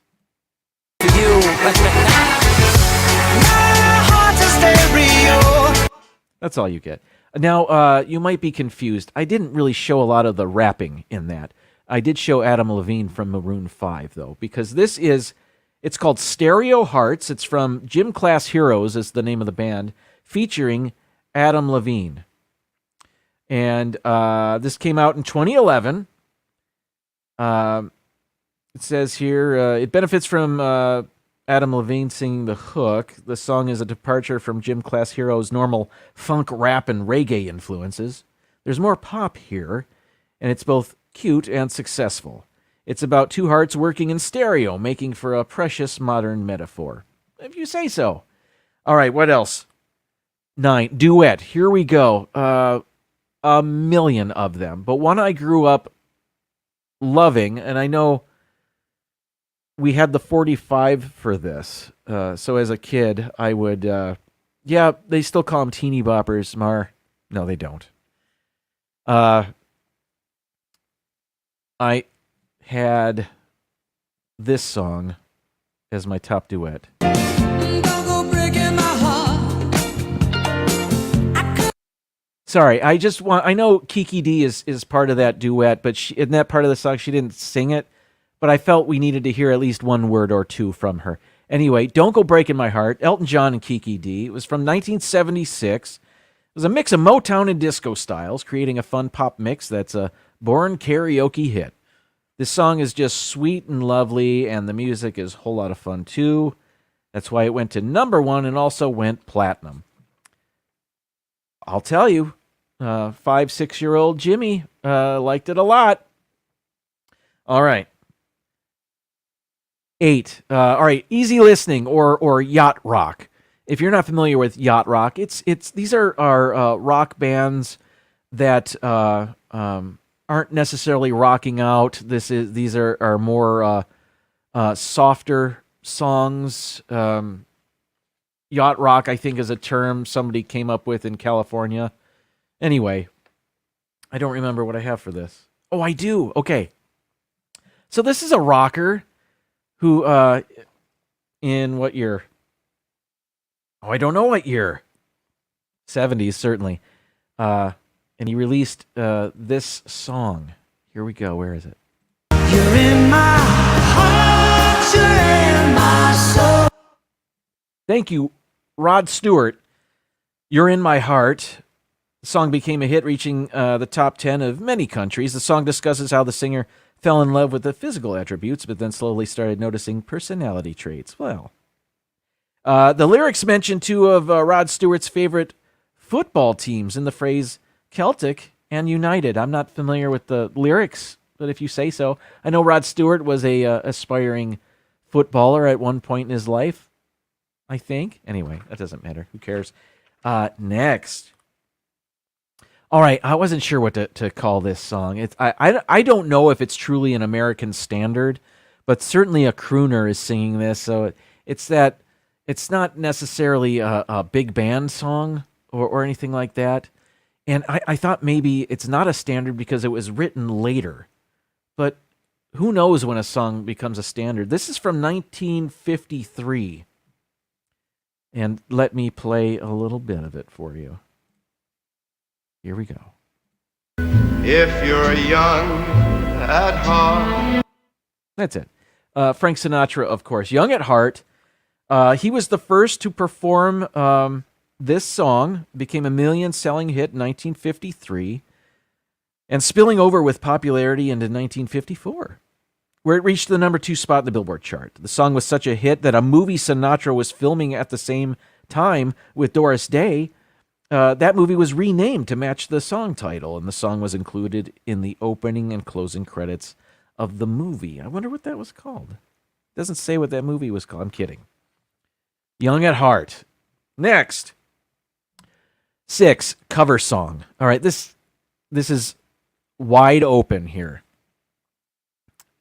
That's all you get. Now, you might be confused. I didn't really show a lot of the rapping in that. I did show Adam Levine from Maroon 5, though, because it's called Stereo Hearts. It's from Gym Class Heroes is the name of the band, featuring Adam Levine. And this came out in 2011. It says here, it benefits from Adam Levine singing the hook. The song is a departure from Gym Class Heroes' normal funk, rap, and reggae influences. There's more pop here, and it's both cute and successful. It's about two hearts working in stereo, making for a precious modern metaphor. If you say so. All right, what else? 9, duet. Here we go. A million of them, but one I grew up loving, and I know we had the 45 for this. So as a kid, I would, they still call them teeny boppers, Mar. No, they don't. I had this song as my top duet. Sorry, I know Kiki D is part of that duet, but in that part of the song, she didn't sing it, but I felt we needed to hear at least one word or two from her. Anyway, Don't Go Breaking My Heart, Elton John and Kiki D. It was from 1976. It was a mix of Motown and disco styles, creating a fun pop mix that's a born karaoke hit. This song is just sweet and lovely, and the music is a whole lot of fun, too. That's why it went to number 1 and also went platinum. I'll tell you, 5-6-year-old Jimmy liked it a lot. All right. 8. All right, easy listening or yacht rock. If you're not familiar with yacht rock, these are rock bands that aren't necessarily rocking out. These are more softer songs. Yacht rock, I think, is a term somebody came up with in California. Anyway, I don't remember what I have for this. Oh, I do. Okay. So this is a rocker who, in what year? Oh, I don't know what year. 70s, certainly. And he released this song. Here we go. Where is it? You're in my heart, you're in my soul. Thank you, Rod Stewart. You're in my heart. The song became a hit, reaching the top 10 of many countries. The song discusses how the singer fell in love with the physical attributes, but then slowly started noticing personality traits. Well, the lyrics mention two of Rod Stewart's favorite football teams in the phrase Celtic and United. I'm not familiar with the lyrics, but if you say so. I know Rod Stewart was a aspiring footballer at one point in his life, I think. Anyway, that doesn't matter. Who cares? Next. All right, I wasn't sure what to call this song. I don't know if it's truly an American standard, but certainly a crooner is singing this. So it's not necessarily a big band song or anything like that. And I thought maybe it's not a standard because it was written later. But who knows when a song becomes a standard? This is from 1953. And let me play a little bit of it for you. Here we go. If you're young at heart. That's it. Frank Sinatra, of course. Young at heart. He was the first to perform this song. Became a million-selling hit in 1953. And spilling over with popularity into 1954, where it reached the number 2 spot in the Billboard chart. The song was such a hit that a movie Sinatra was filming at the same time with Doris Day, that movie was renamed to match the song title, and the song was included in the opening and closing credits of the movie. I wonder what that was called. It doesn't say what that movie was called. I'm kidding. Young at Heart. Next. 6, cover song. All right, this is wide open here.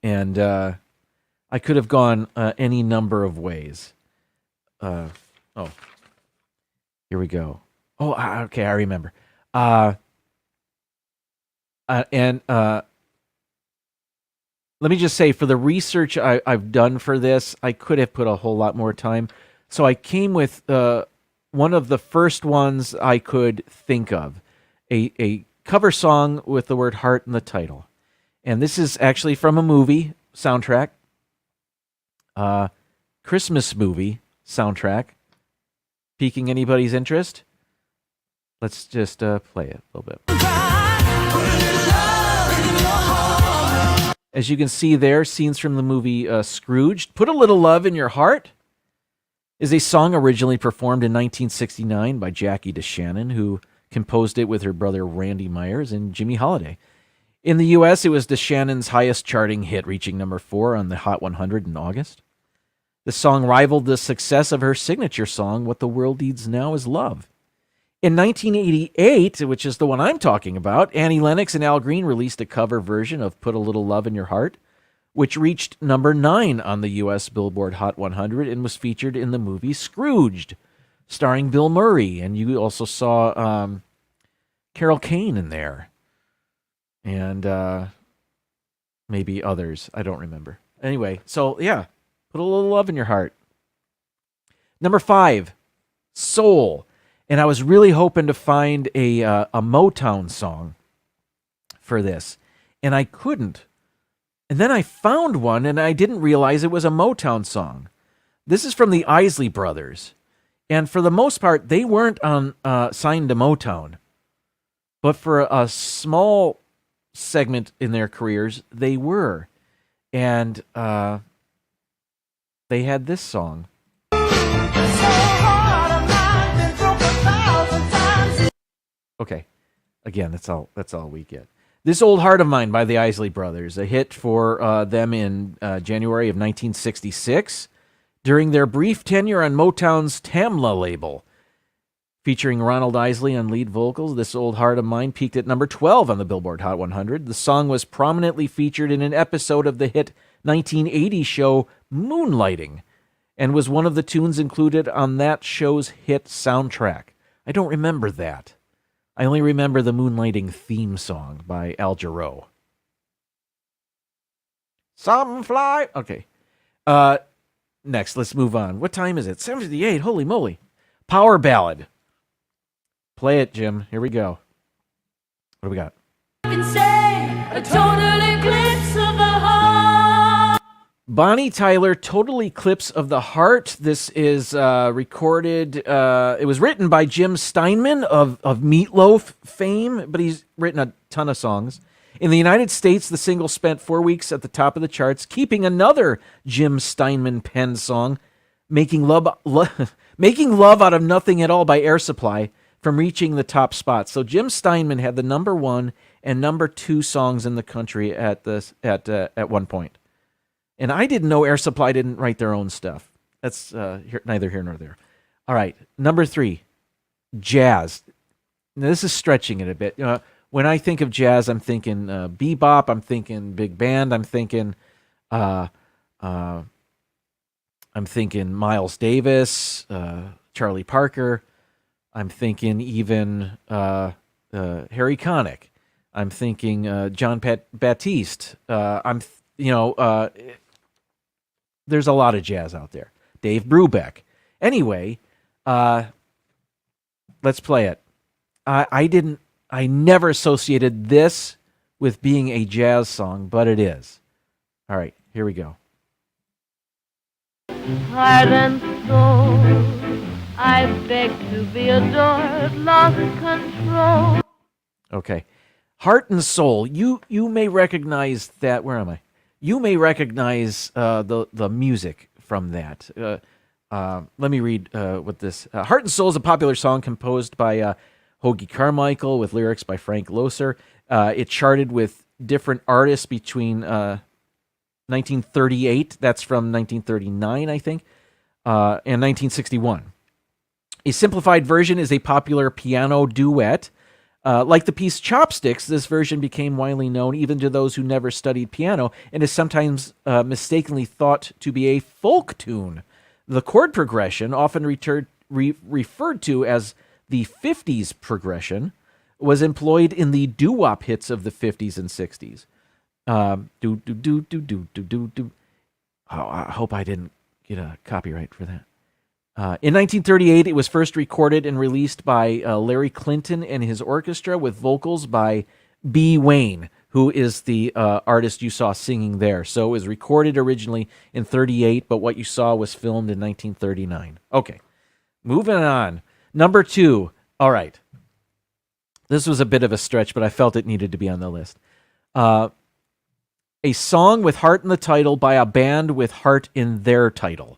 And I could have gone any number of ways. Here we go. Oh, okay, I remember. Let me just say, for the research I've done for this, I could have put a whole lot more time. So I came with one of the first ones I could think of. a cover song with the word heart in the title. And this is actually from a movie soundtrack, Christmas movie soundtrack. Piquing anybody's interest? Let's just play it a little bit. As you can see there, scenes from the movie Scrooged. Put a Little Love in Your Heart is a song originally performed in 1969 by Jackie DeShannon, who composed it with her brother Randy Myers and Jimmy Holiday. In the U.S., it was DeShannon's highest charting hit, reaching number 4 on the Hot 100 in August. The song rivaled the success of her signature song, What the World Needs Now Is Love. In 1988, which is the one I'm talking about, Annie Lennox and Al Green released a cover version of Put a Little Love in Your Heart, which reached number 9 on the U.S. Billboard Hot 100 and was featured in the movie Scrooged, starring Bill Murray. And you also saw Carol Kane in there. And maybe others. I don't remember. Anyway, so yeah, Put a Little Love in Your Heart. Number 5, Soul. And I was really hoping to find a Motown song for this, and I couldn't. And then I found one, and I didn't realize it was a Motown song. This is from the Isley Brothers, and for the most part, they weren't on signed to Motown. But for a small segment in their careers, they were. And they had this song. Okay, again, that's all we get. This Old Heart of Mine by the Isley Brothers, a hit for them in January of 1966 during their brief tenure on Motown's Tamla label. Featuring Ronald Isley on lead vocals, This Old Heart of Mine peaked at number 12 on the Billboard Hot 100. The song was prominently featured in an episode of the hit 1980 show Moonlighting and was one of the tunes included on that show's hit soundtrack. I don't remember that. I only remember the Moonlighting theme song by Al Jarreau. Something fly. Okay. Next, let's move on. What time is it? 7:58. Holy moly. Power ballad. Play it, Jim. Here we go. What do we got? A total eclipse of the heart. Bonnie Tyler, Total Eclipse of the Heart. This is recorded, it was written by Jim Steinman of Meatloaf fame, but he's written a ton of songs. In the United States, the single spent 4 weeks at the top of the charts, keeping another Jim Steinman penned song, Making Love Out of Nothing at All by Air Supply, from reaching the top spot. So Jim Steinman had the number 1 and number 2 songs in the country at one point. And I didn't know Air Supply didn't write their own stuff. That's neither here nor there. All right, number 3, jazz. Now, this is stretching it a bit. When I think of jazz, I'm thinking bebop. I'm thinking big band. I'm thinking Miles Davis, Charlie Parker. I'm thinking even Harry Connick. I'm thinking John Baptiste. There's a lot of jazz out there. Dave Brubeck. Anyway, let's play it. I never associated this with being a jazz song, but it is. All right, here we go. Heart and soul, I beg to be adored, lost control. Okay. Heart and Soul. You may recognize that. Where am I? You may recognize the music from that. Let me read what this... Heart and Soul is a popular song composed by Hoagy Carmichael with lyrics by Frank Loesser. It charted with different artists between 1938, that's from 1939, I think, and 1961. A simplified version is a popular piano duet. Like the piece Chopsticks, this version became widely known even to those who never studied piano and is sometimes mistakenly thought to be a folk tune. The chord progression, often referred to as the 50s progression, was employed in the doo-wop hits of the 50s and 60s. I hope I didn't get a copyright for that. In 1938, it was first recorded and released by Larry Clinton and his orchestra with vocals by B. Wayne, who is the artist you saw singing there. So it was recorded originally in 38, but what you saw was filmed in 1939. Okay, moving on. Number 2. All right. This was a bit of a stretch, but I felt it needed to be on the list. A song with heart in the title by a band with heart in their title.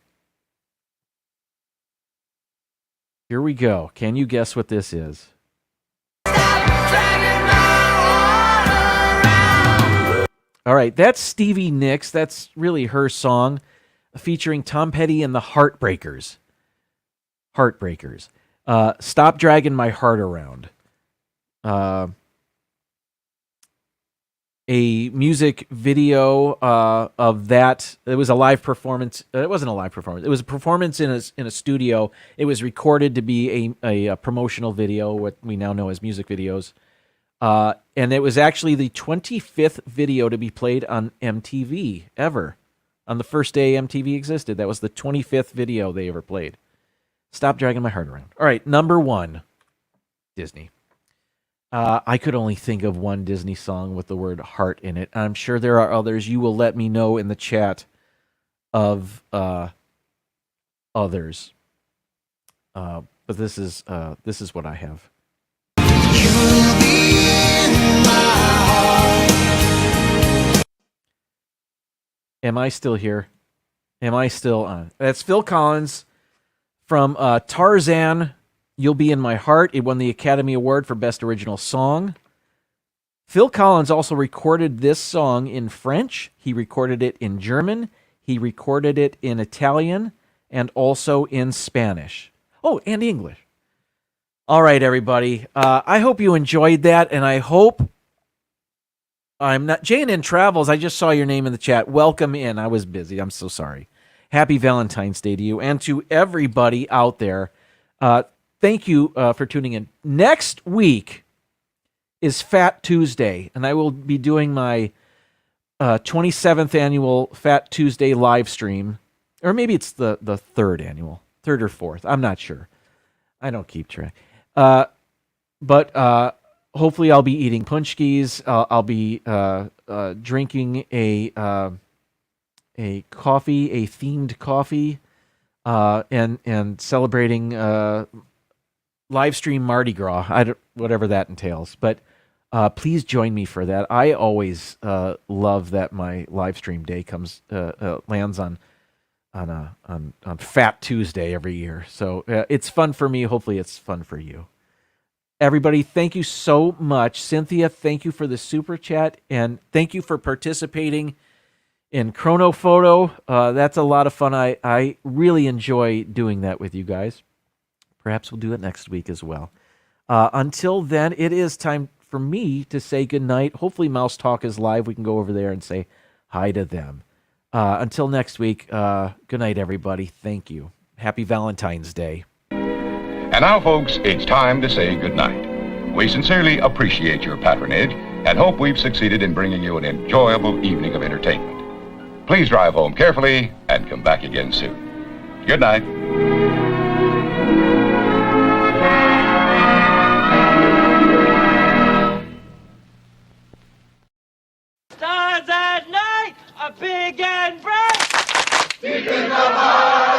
Here we go. Can you guess what this is? All right, that's Stevie Nicks. That's really her song, featuring Tom Petty and the Heartbreakers. Heartbreakers. Stop Dragging My Heart Around. A music video of that. It was a live performance. It wasn't a live performance. It was a performance in a studio. It was recorded to be a promotional video, what we now know as music videos. And it was actually the 25th video to be played on MTV ever. On the first day MTV existed. That was the 25th video they ever played. Stop Dragging My Heart Around. All right, number 1, Disney. I could only think of one Disney song with the word heart in it. I'm sure there are others. You will let me know in the chat of others. But this is what I have. Am I still here? Am I still on? That's Phil Collins from Tarzan, You'll Be in My Heart. It won the Academy Award for Best Original Song. Phil Collins also recorded this song in French. He recorded it in German. He recorded it in Italian and also in Spanish. Oh, and English. All right, everybody. I hope you enjoyed that, and I hope I'm not... J&N Travels, I just saw your name in the chat. Welcome in. I was busy. I'm so sorry. Happy Valentine's Day to you and to everybody out there. Thank you for tuning in. Next week is Fat Tuesday, and I will be doing my 27th annual Fat Tuesday live stream. Or maybe it's the third or fourth. I'm not sure. I don't keep track. But hopefully I'll be eating punchkis. I'll be drinking a coffee, a themed coffee, and celebrating live stream Mardi Gras, whatever that entails. But please join me for that. I always love that my live stream day lands on Fat Tuesday every year. So it's fun for me. Hopefully it's fun for you. Everybody, thank you so much. Cynthia, thank you for the super chat, and thank you for participating in Chrono Photo. That's a lot of fun. I really enjoy doing that with you guys. Perhaps we'll do it next week as well. Until then, it is time for me to say goodnight. Hopefully Mouse Talk is live. We can go over there and say hi to them. Until next week, good night, everybody. Thank you. Happy Valentine's Day. And now, folks, it's time to say goodnight. We sincerely appreciate your patronage and hope we've succeeded in bringing you an enjoyable evening of entertainment. Please drive home carefully and come back again soon. Good night. Stars at night are big and bright. Deep in the heart.